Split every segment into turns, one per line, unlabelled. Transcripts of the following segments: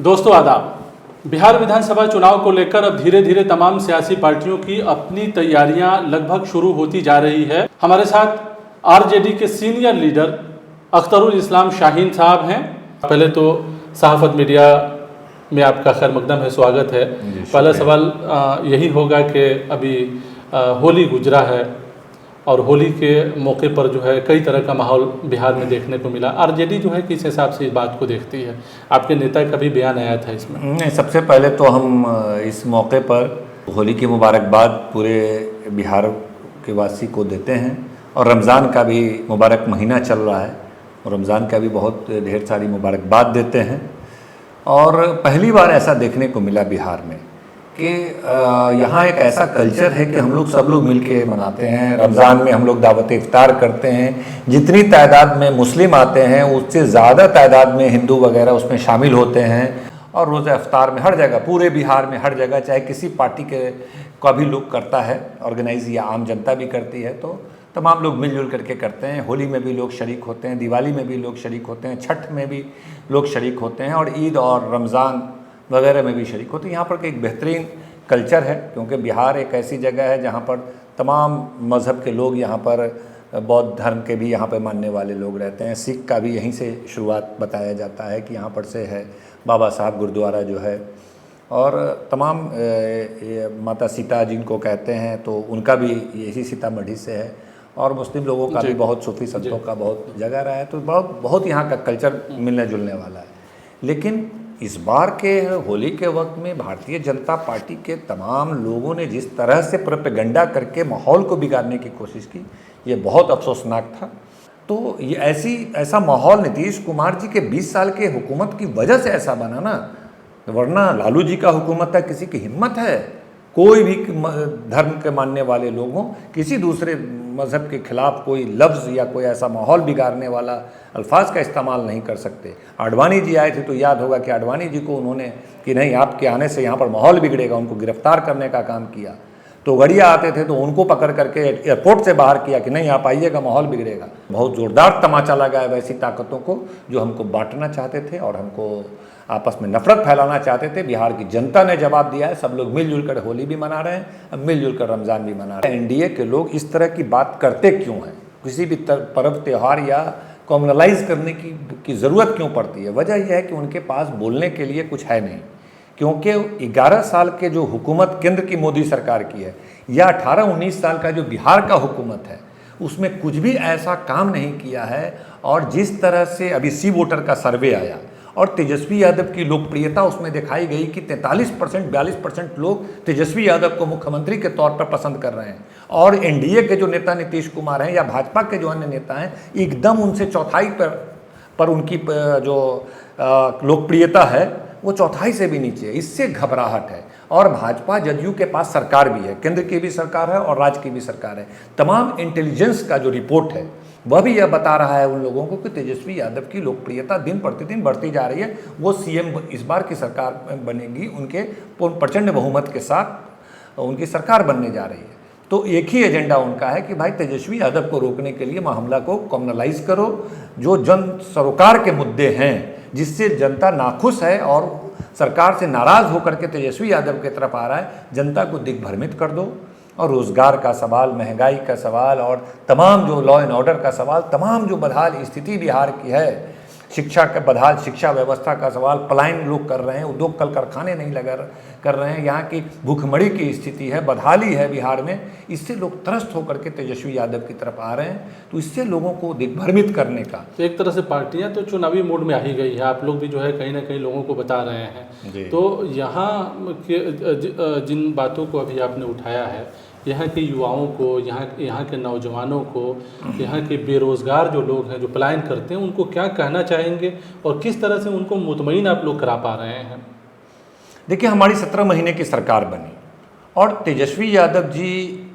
दोस्तों आदाब। बिहार विधानसभा चुनाव को लेकर अब धीरे धीरे तमाम सियासी पार्टियों की अपनी तैयारियां लगभग शुरू होती जा रही है। हमारे साथ आरजेडी के सीनियर लीडर अख्तरुल इस्लाम शाहीन साहब हैं। पहले तो सहाफत मीडिया में आपका खैर मकदम है, स्वागत है। पहला सवाल यही होगा कि अभी होली गुजरा है और होली के मौके पर जो है कई तरह का माहौल बिहार में देखने को मिला। आरजेडी जो है किस हिसाब से इस बात को देखती है? आपके नेता का भी बयान आया था इसमें।
नहीं, सबसे पहले तो हम इस मौके पर होली की मुबारकबाद पूरे बिहार के वासी को देते हैं और रमज़ान का भी मुबारक महीना चल रहा है और रमज़ान का भी बहुत ढेर सारी मुबारकबाद देते हैं। और पहली बार ऐसा देखने को मिला बिहार में कि यहाँ एक ऐसा कल्चर है कि हम लोग सब लोग मिलके मनाते हैं। रमज़ान में हम लोग दावत इफ्तार करते हैं। जितनी तादाद में मुस्लिम आते हैं उससे ज़्यादा तादाद में हिंदू वगैरह उसमें शामिल होते हैं। और रोज़ा इफ्तार में हर जगह, पूरे बिहार में हर जगह, चाहे किसी पार्टी के का भी लोग करता है ऑर्गेनाइज या आम जनता भी करती है, तो तमाम लोग मिलजुल करके करते हैं। होली में भी लोग शरीक होते हैं, दिवाली में भी लोग शरीक होते हैं, छठ में भी लोग शरीक होते हैं और ईद और रमज़ान वगैरह में भी शरीक होते हैं। यहाँ पर एक बेहतरीन कल्चर है क्योंकि बिहार एक ऐसी जगह है जहाँ पर तमाम मज़हब के लोग, यहाँ पर बौद्ध धर्म के भी यहाँ पर मानने वाले लोग रहते हैं। सिख का भी यहीं से शुरुआत बताया जाता है कि यहाँ पर से है बाबा साहब गुरुद्वारा जो है, और तमाम माता सीता जिनको कहते हैं तो उनका भी यही सीतामढ़ी से है, और मुस्लिम लोगों का भी बहुत सूफी संतों का बहुत जगह रहा है। तो बहुत यहाँ का कल्चर मिलने जुलने वाला है। लेकिन इस बार के होली के वक्त में भारतीय जनता पार्टी के तमाम लोगों ने जिस तरह से प्रोपेगेंडा करके माहौल को बिगाड़ने की कोशिश की, ये बहुत अफसोसनाक था। तो ये ऐसा माहौल नीतीश कुमार जी के 20 साल के हुकूमत की वजह से ऐसा बना ना, वरना लालू जी का हुकूमत था, किसी की हिम्मत है कोई भी धर्म के मानने वाले लोगों किसी दूसरे मज़हब के खिलाफ कोई लफ्ज़ या कोई ऐसा माहौल बिगाड़ने वाला अल्फाज का इस्तेमाल नहीं कर सकते। आडवाणी जी आए थे तो याद होगा कि आडवाणी जी को उन्होंने कि नहीं, आपके आने से यहाँ पर माहौल बिगड़ेगा, उनको गिरफ्तार करने का काम किया। तो गड़िया आते थे तो उनको पकड़ करके एयरपोर्ट से बाहर किया कि नहीं आप आइएगा, माहौल बिगड़ेगा। बहुत ज़ोरदार तमाचा लगाया वैसी ताकतों को जो हमको बांटना चाहते थे और हमको आपस में नफरत फैलाना चाहते थे। बिहार की जनता ने जवाब दिया है। सब लोग मिलजुल कर होली भी मना रहे हैं, अब मिलजुल कर रमज़ान भी मना रहे हैं। एनडीए के लोग इस तरह की बात करते क्यों हैं? किसी भी पर्व त्यौहार या कॉमनलाइज करने की ज़रूरत क्यों पड़ती है? वजह यह है कि उनके पास बोलने के लिए कुछ है नहीं, क्योंकि 11 साल के जो हुकूमत केंद्र की मोदी सरकार की है या 18-19 साल का जो बिहार का हुकूमत है उसमें कुछ भी ऐसा काम नहीं किया है। और जिस तरह से अभी सी वोटर का सर्वे आया और तेजस्वी यादव की लोकप्रियता उसमें दिखाई गई कि 43% 42% लोग तेजस्वी यादव को मुख्यमंत्री के तौर पर पसंद कर रहे हैं, और एनडीए के जो नेता नीतीश कुमार हैं या भाजपा के जो अन्य नेता हैं एकदम उनसे चौथाई पर उनकी जो लोकप्रियता है वो चौथाई से भी नीचे है। इससे घबराहट है। और भाजपा जदयू के पास सरकार भी है, केंद्र की भी सरकार है और राज्य की भी सरकार है। तमाम इंटेलिजेंस का जो रिपोर्ट है वह भी यह बता रहा है उन लोगों को कि तेजस्वी यादव की लोकप्रियता दिन प्रतिदिन बढ़ती जा रही है। वो सीएम इस बार की सरकार बनेगी, उनके प्रचंड बहुमत के साथ उनकी सरकार बनने जा रही है। तो एक ही एजेंडा उनका है कि भाई तेजस्वी यादव को रोकने के लिए मामला को कॉमनलाइज करो। जो जन सरोकार के मुद्दे हैं जिससे जनता नाखुश है और सरकार से नाराज़ होकर के तेजस्वी यादव की तरफ आ रहा है, जनता को दिग्भ्रमित कर दो। और रोज़गार का सवाल, महंगाई का सवाल और तमाम जो लॉ एंड ऑर्डर का सवाल, तमाम जो बदहाल स्थिति बिहार की है, शिक्षा का बदहाल शिक्षा व्यवस्था का सवाल, पलायन लोग कर रहे हैं, उद्योग कल कारखाने नहीं कर रहे हैं, यहाँ की भूखमरी की स्थिति है, बदहाली है बिहार में। इससे लोग त्रस्त होकर के तेजस्वी यादव की तरफ आ रहे हैं। तो इससे लोगों को दिग्भ्रमित करने का
तो एक तरह से पार्टियां तो चुनावी मोड में आ ही गई है। आप लोग भी जो है कहीं ना कहीं लोगों को बता रहे हैं। तो यहाँ के जिन बातों को अभी आपने उठाया है, यहाँ के युवाओं को, यहाँ के नौजवानों को, यहाँ के बेरोज़गार जो लोग हैं जो पलायन करते हैं, उनको क्या कहना चाहेंगे और किस तरह से उनको मुतमईन आप लोग करा पा रहे हैं?
देखिए, हमारी 17 महीने की सरकार बनी और तेजस्वी यादव जी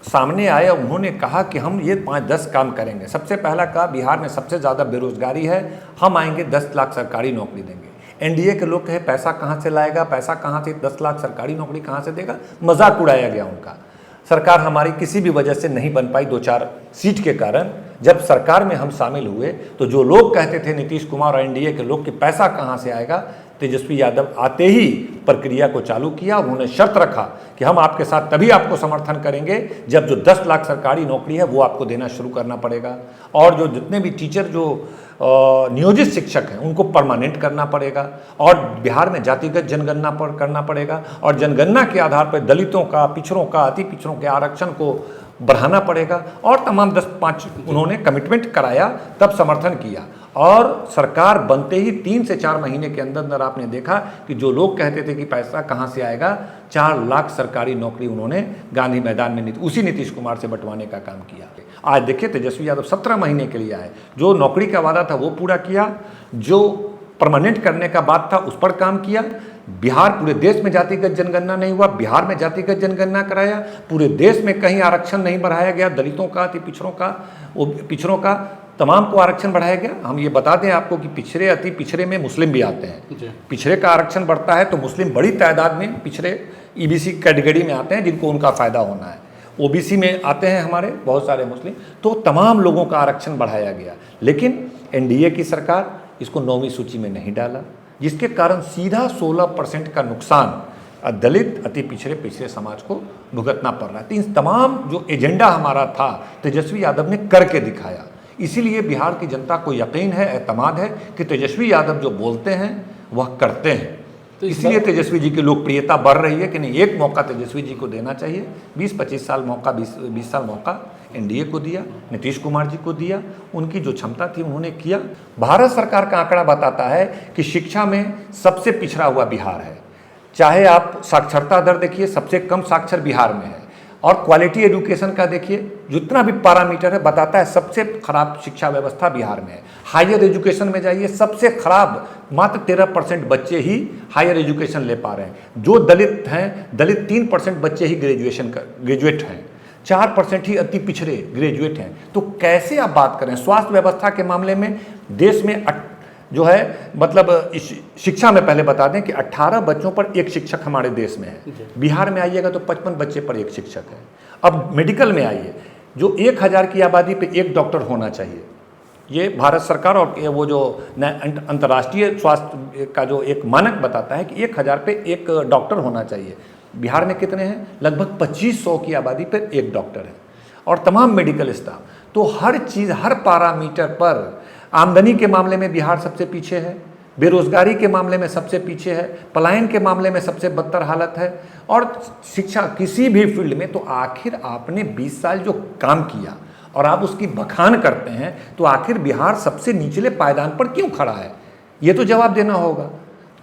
सामने आए। उन्होंने कहा कि हम ये 5-10 काम करेंगे। सबसे पहला कहा बिहार में सबसे ज़्यादा बेरोज़गारी है, हम आएंगे 10 लाख सरकारी नौकरी देंगे। एनडीए के लोग कहे पैसा कहाँ से लाएगा, पैसा कहाँ से, 10 लाख सरकारी नौकरी कहाँ से देगा? मजाक उड़ाया गया उनका। सरकार हमारी किसी भी वजह से नहीं बन पाई 2-4 सीट के कारण। जब सरकार में हम शामिल हुए तो जो लोग कहते थे नीतीश कुमार और एनडीए के लोग कि पैसा कहाँ से आएगा, तेजस्वी यादव आते ही प्रक्रिया को चालू किया। उन्होंने शर्त रखा कि हम आपके साथ तभी आपको समर्थन करेंगे जब जो 10 लाख सरकारी नौकरी है वो आपको देना शुरू करना पड़ेगा, और जो जितने भी टीचर जो नियोजित शिक्षक हैं उनको परमानेंट करना पड़ेगा, और बिहार में जातिगत जनगणना पर करना पड़ेगा, और जनगणना के आधार पर दलितों का, पिछड़ों का, अति पिछड़ों के आरक्षण को बढ़ाना पड़ेगा, और तमाम 10-5 उन्होंने कमिटमेंट कराया, तब समर्थन किया। और सरकार बनते ही 3 से 4 महीने के अंदर अंदर आपने देखा कि जो लोग कहते थे कि पैसा कहाँ से आएगा, 4 लाख सरकारी नौकरी उन्होंने गांधी मैदान में उसी नीतीश कुमार से बंटवाने का काम किया। आज देखिए तेजस्वी यादव 17 महीने के लिए आए, जो नौकरी का वादा था वो पूरा किया, जो परमानेंट करने का बात था उस पर काम किया। बिहार, पूरे देश में जातिगत जनगणना नहीं हुआ, बिहार में जातिगत जनगणना कराया। पूरे देश में कहीं आरक्षण नहीं बढ़ाया गया, दलितों का, अति पिछड़ों का, पिछड़ों का, तमाम को आरक्षण बढ़ाया गया। हम ये बता दें आपको कि पिछड़े, अति पिछड़े में मुस्लिम भी आते हैं। पिछड़े का आरक्षण बढ़ता है तो मुस्लिम बड़ी तादाद में पिछड़े ईबीसी कैटेगरी में आते हैं, जिनको उनका फ़ायदा होना है। ओबीसी में आते हैं हमारे बहुत सारे मुस्लिम, तो तमाम लोगों का आरक्षण बढ़ाया गया। लेकिन एनडीए की सरकार इसको 9वीं सूची में नहीं डाला, जिसके कारण सीधा 16% का नुकसान दलित, अति पिछड़े, पिछड़े समाज को भुगतना पड़ रहा है। तो इन तमाम जो एजेंडा हमारा था तेजस्वी यादव ने करके दिखाया। इसीलिए बिहार की जनता को यकीन है, एतमाद है कि तेजस्वी यादव जो बोलते हैं वह करते हैं। तो इसलिए तेजस्वी जी की लोकप्रियता बढ़ रही है कि नहीं, एक मौका तेजस्वी जी को देना चाहिए। 20-25 साल मौका, 20 साल मौका एनडीए को दिया, नीतीश कुमार जी को दिया, उनकी जो क्षमता थी उन्होंने किया। भारत सरकार का आंकड़ा बताता है कि शिक्षा में सबसे पिछड़ा हुआ बिहार है। चाहे आप साक्षरता दर देखिए, सबसे कम साक्षर बिहार में है, और क्वालिटी एजुकेशन का देखिए, जितना भी पैरामीटर है बताता है सबसे खराब शिक्षा व्यवस्था बिहार में है। हायर एजुकेशन में जाइए, सबसे खराब, मात्र 13% बच्चे ही हायर एजुकेशन ले पा रहे हैं। जो दलित हैं, दलित 3% बच्चे ही ग्रेजुएट हैं, 4% ही अति पिछड़े ग्रेजुएट हैं। तो कैसे आप बात करें? स्वास्थ्य व्यवस्था के मामले में देश में जो है, मतलब शिक्षा में पहले बता दें कि 18 बच्चों पर एक शिक्षक हमारे देश में है। बिहार में आइएगा तो 55 बच्चे पर एक शिक्षक है। अब मेडिकल में आइए, जो 1000 की आबादी पे एक डॉक्टर होना चाहिए, ये भारत सरकार और वो जो अंतर्राष्ट्रीय स्वास्थ्य का जो एक मानक बताता है कि 1000 पे एक डॉक्टर होना चाहिए। बिहार में कितने हैं? लगभग 2500 की आबादी पर एक डॉक्टर है, और तमाम मेडिकल स्टाफ। तो हर चीज़, हर पैरामीटर पर, आमदनी के मामले में बिहार सबसे पीछे है, बेरोजगारी के मामले में सबसे पीछे है, पलायन के मामले में सबसे बदतर हालत है, और शिक्षा किसी भी फील्ड में। तो आखिर आपने 20 साल जो काम किया और आप उसकी बखान करते हैं, तो आखिर बिहार सबसे निचले पायदान पर क्यों खड़ा है? ये तो जवाब देना होगा।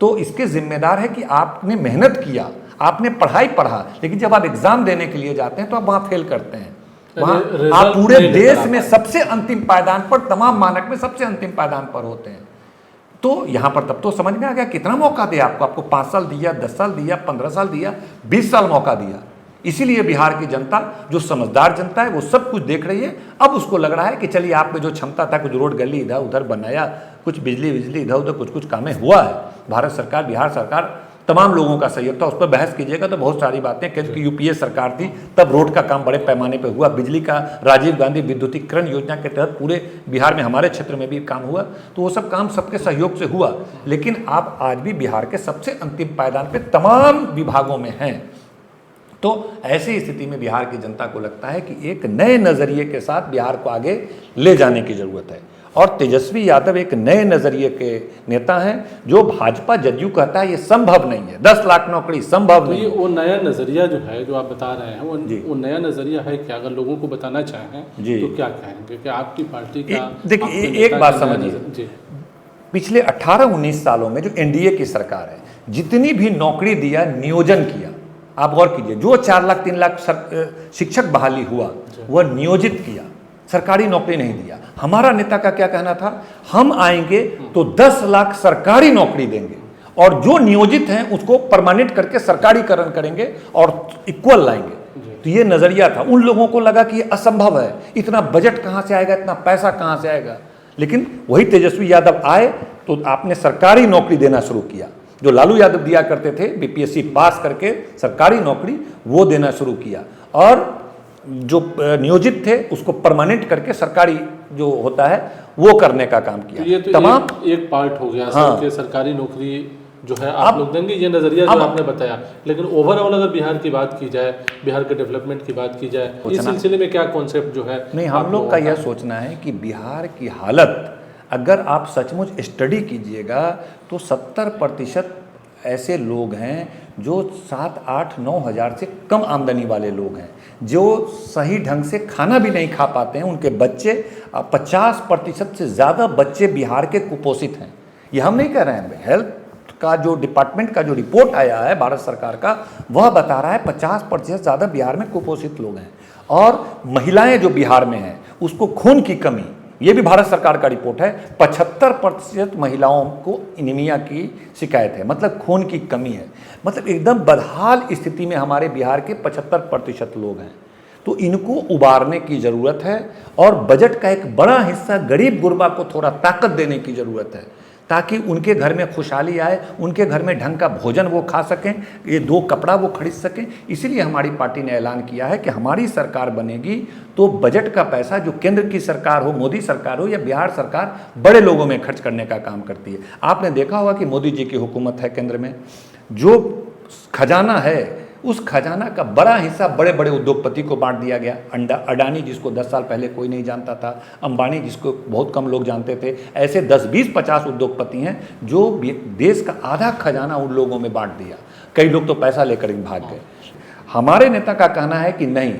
तो इसके जिम्मेदार है कि आपने मेहनत किया, आपने पढ़ाई पढ़ा, लेकिन जब आप एग्जाम देने के लिए जाते हैं तो आप वहाँ फेल करते हैं। वहाँ आप पूरे देश में सबसे अंतिम पायदान पर, तमाम मानक में सबसे अंतिम पायदान पर होते हैं। तो यहाँ पर तब तो समझ में आ गया कितना मौका दिया आपको 5 साल दिया, 10 साल दिया, 15 साल दिया, 20 साल मौका दिया। इसीलिए बिहार की जनता, जो समझदार जनता है, वो सब कुछ देख रही है। अब उसको लग रहा है कि चलिए आप में जो क्षमता था, कुछ रोड गली इधर उधर बनाया, कुछ बिजली इधर उधर कुछ कामें हुआ है। भारत सरकार, बिहार सरकार, तमाम लोगों का सहयोग था। उस पर बहस कीजिएगा तो बहुत सारी बातें, क्योंकि यूपीए सरकार थी तब रोड का काम बड़े पैमाने पर हुआ। बिजली का राजीव गांधी विद्युतीकरण योजना के तहत पूरे बिहार में, हमारे क्षेत्र में भी काम हुआ। तो वो सब काम सबके सहयोग से हुआ। लेकिन आप आज भी बिहार के सबसे अंतिम पायदान पे तमाम विभागों में हैं। तो ऐसी स्थिति में बिहार की जनता को लगता है कि एक नए नज़रिए के साथ बिहार को आगे ले जाने की ज़रूरत है, और तेजस्वी यादव एक नए नज़रिए के नेता हैं। जो भाजपा जदयू कहता है ये संभव नहीं है, 10 लाख नौकरी संभव नहीं।
वो नया नज़रिया जो है, जो आप बता रहे हैं, वो नया नज़रिया है कि अगर लोगों को बताना चाहें तो क्या कहेंगे कि आपकी पार्टी का?
देखिए, एक बात समझिए, पिछले 18-19 सालों में जो एनडीए की सरकार है, जितनी भी नौकरी दिया, नियोजन किया, आप गौर कीजिए, जो 4 लाख 3 लाख शिक्षक बहाली हुआ वह नियोजित किया, सरकारी नौकरी नहीं दिया। हमारा नेता का क्या कहना था? हम आएंगे तो 10 लाख सरकारी नौकरी देंगे, और जो नियोजित हैं उसको परमानेंट करके सरकारीकरण करेंगे और इक्वल लाएंगे। तो ये नजरिया था। उन लोगों को लगा कि ये असंभव है, इतना बजट कहाँ से आएगा, इतना पैसा कहाँ से आएगा। लेकिन वही तेजस्वी यादव आए तो आपने सरकारी नौकरी देना शुरू किया। जो लालू यादव दिया करते थे, बीपीएससी पास करके सरकारी नौकरी, वो देना शुरू किया, और जो नियोजित थे उसको परमानेंट करके सरकारी जो होता है वो करने का काम किया।
तो ये तो
तमाम
एक पार्ट हो गया।
हाँ,
कि सरकारी नौकरी जो है आप लोग देंगे, ये नज़रिया जो आपने बताया। लेकिन ओवरऑल अगर बिहार की बात की जाए, बिहार के डेवलपमेंट की बात की जाए, इस सिलसिले में क्या कॉन्सेप्ट जो है?
नहीं, हम लोग का यह सोचना है कि बिहार की हालत अगर आप सचमुच स्टडी कीजिएगा तो 70% ऐसे लोग हैं जो 7, 8, 9 हज़ार से कम आमदनी वाले लोग हैं, जो सही ढंग से खाना भी नहीं खा पाते हैं। उनके बच्चे 50% से ज़्यादा बच्चे बिहार के कुपोषित हैं। ये हम नहीं कह रहे हैं, हेल्थ का जो डिपार्टमेंट का जो रिपोर्ट आया है भारत सरकार का, वह बता रहा है 50% ज़्यादा बिहार में कुपोषित लोग हैं। और महिलाएं जो बिहार में हैं उसको खून की कमी, ये भी भारत सरकार का रिपोर्ट है, 75% महिलाओं को एनीमिया की शिकायत है, मतलब खून की कमी है। मतलब एकदम बदहाल स्थिति में हमारे बिहार के 75% लोग हैं। तो इनको उबारने की ज़रूरत है और बजट का एक बड़ा हिस्सा गरीब गुरबा को थोड़ा ताकत देने की ज़रूरत है, ताकि उनके घर में खुशहाली आए, उनके घर में ढंग का भोजन वो खा सकें, ये 2 कपड़ा वो खरीद सकें। इसीलिए हमारी पार्टी ने ऐलान किया है कि हमारी सरकार बनेगी तो बजट का पैसा जो केंद्र की सरकार हो, मोदी सरकार हो या बिहार सरकार, बड़े लोगों में खर्च करने का काम करती है। आपने देखा होगा कि मोदी जी की हुकूमत है केंद्र में, जो खजाना है उस खजाना का बड़ा हिस्सा बड़े बड़े उद्योगपति को बांट दिया गया। अडानी जिसको 10 साल पहले कोई नहीं जानता था, अंबानी जिसको बहुत कम लोग जानते थे, ऐसे 10, 20, 50 उद्योगपति हैं जो देश का आधा खजाना उन लोगों में बांट दिया। कई लोग तो पैसा लेकर भाग गए। हमारे नेता का कहना है कि नहीं,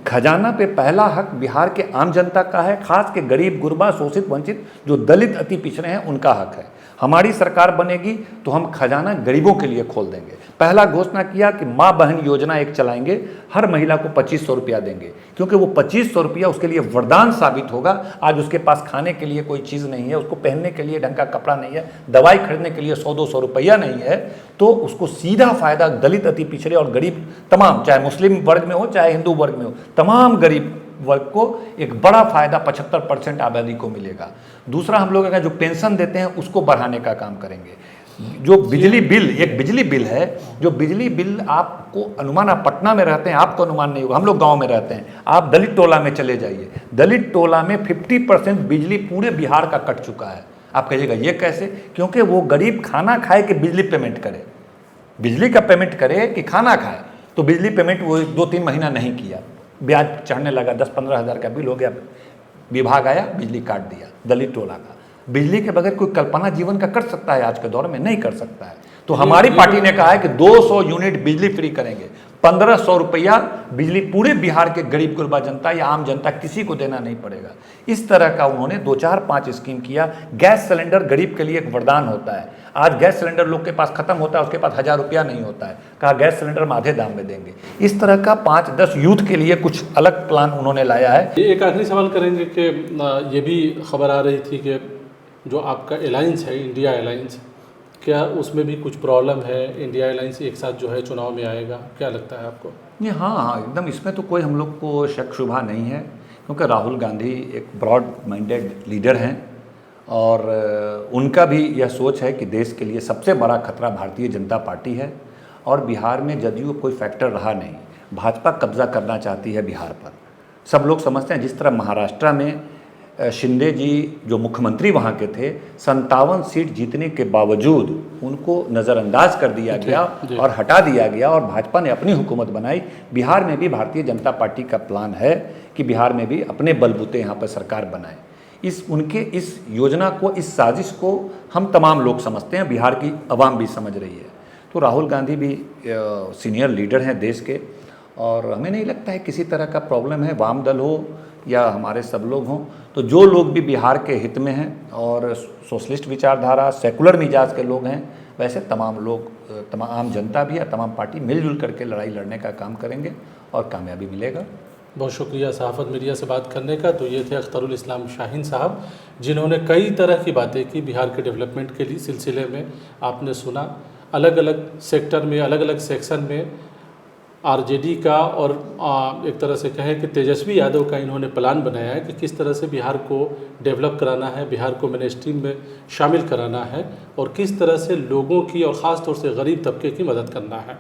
खजाना पे पहला हक बिहार के आम जनता का है, खास के गरीब गुरबा, शोषित, वंचित, जो दलित, अति पिछड़े हैं, उनका हक है। हमारी सरकार बनेगी तो हम खजाना गरीबों के लिए खोल देंगे। पहला घोषणा किया कि माँ बहन योजना एक चलाएंगे, हर महिला को 2500 रुपया देंगे, क्योंकि वो 2500 रुपया उसके लिए वरदान साबित होगा। आज उसके पास खाने के लिए कोई चीज़ नहीं है, उसको पहनने के लिए ढंग का कपड़ा नहीं है, दवाई खरीदने के लिए 100-200 रुपया नहीं है, तो उसको सीधा फायदा दलित, अति पिछड़े और गरीब तमाम, चाहे मुस्लिम वर्ग में हो चाहे हिंदू वर्ग में हो, तमाम गरीब वर्ग को एक बड़ा फायदा 75% आबादी को मिलेगा। दूसरा, हम लोग अगर जो पेंशन देते हैं उसको बढ़ाने का काम करेंगे। जो बिजली बिल, एक बिजली बिल है, जो बिजली बिल आपको अनुमान, आप पटना में रहते हैं आपको अनुमान नहीं होगा, हम लोग गांव में रहते हैं, आप दलित टोला में चले जाइए, दलित टोला में 50% बिजली पूरे बिहार का कट चुका है। आप कहिएगा ये कैसे? क्योंकि वो गरीब खाना खाए कि बिजली पेमेंट करे, बिजली का पेमेंट करे कि खाना खाए, तो बिजली पेमेंट वो 2-3 महीना नहीं किया, ब्याज चढ़ने लगा, 10-15 हज़ार का बिल हो गया, विभाग आया, बिजली काट दिया। दलित टोला का बिजली के बगैर कोई कल्पना जीवन का कर सकता है? आज के दौर में नहीं कर सकता है। तो हमारी पार्टी ने कहा है कि 200 यूनिट बिजली फ्री करेंगे, 1500 रुपया बिजली पूरे बिहार के गरीब गुरबा जनता या आम जनता किसी को देना नहीं पड़ेगा। इस तरह का उन्होंने 2-4-5 स्कीम किया। गैस सिलेंडर गरीब के लिए एक वरदान होता है। आज गैस सिलेंडर लोग के पास खत्म होता है, उसके पास 1000 रुपया नहीं होता है, कहा गैस सिलेंडर हम आधे दाम में देंगे। इस तरह का 5-10 यूथ के लिए कुछ अलग प्लान उन्होंने लाया है।
एक आखिरी सवाल करेंगे कि ये भी खबर आ रही थी कि जो आपका अलायंस है, इंडिया अलायंस, क्या उसमें भी कुछ प्रॉब्लम है? इंडिया अलायंस एक साथ जो है चुनाव में आएगा, क्या लगता है आपको?
नहीं, हाँ, एकदम इसमें तो कोई हम लोग को शक शुबा नहीं है, क्योंकि राहुल गांधी एक ब्रॉड माइंडेड लीडर हैं और उनका भी यह सोच है कि देश के लिए सबसे बड़ा खतरा भारतीय जनता पार्टी है और बिहार में जदयू कोई फैक्टर रहा नहीं। भाजपा कब्जा करना चाहती है बिहार पर। सब लोग समझते हैं जिस तरह महाराष्ट्र में शिंदे जी जो मुख्यमंत्री वहाँ के थे, 57 सीट जीतने के बावजूद उनको नज़रअंदाज कर दिया गया और हटा दिया गया और भाजपा ने अपनी हुकूमत बनाई। बिहार में भी भारतीय जनता पार्टी का प्लान है कि बिहार में भी अपने बलबूते यहाँ पर सरकार बनाए। इस योजना को, इस साजिश को हम तमाम लोग समझते हैं, बिहार की आवाम भी समझ रही है। तो राहुल गांधी भी सीनियर लीडर हैं देश के और हमें नहीं लगता है किसी तरह का प्रॉब्लम है, वाम दल हो या हमारे सब लोग हों। तो जो लोग भी बिहार के हित में हैं और सोशलिस्ट विचारधारा, सेकुलर मिजाज के लोग हैं, वैसे तमाम लोग, तमाम जनता भी या तमाम पार्टी मिलजुल करके लड़ाई लड़ने का काम करेंगे और कामयाबी मिलेगा।
बहुत शुक्रिया सहाफ़त मीडिया से बात करने का। तो ये थे अख्तरुल इस्लाम शाहीन साहब, जिन्होंने कई तरह की बातें की बिहार के डेवलपमेंट के लिए सिलसिले में। आपने सुना अलग अलग सेक्टर में, अलग अलग सेक्शन में आरजेडी का और एक तरह से कहें कि तेजस्वी यादव का इन्होंने प्लान बनाया है कि किस तरह से बिहार को डेवलप कराना है, बिहार को मेन स्ट्रीम में शामिल कराना है और किस तरह से लोगों की और ख़ास तौर से गरीब तबके की मदद करना है।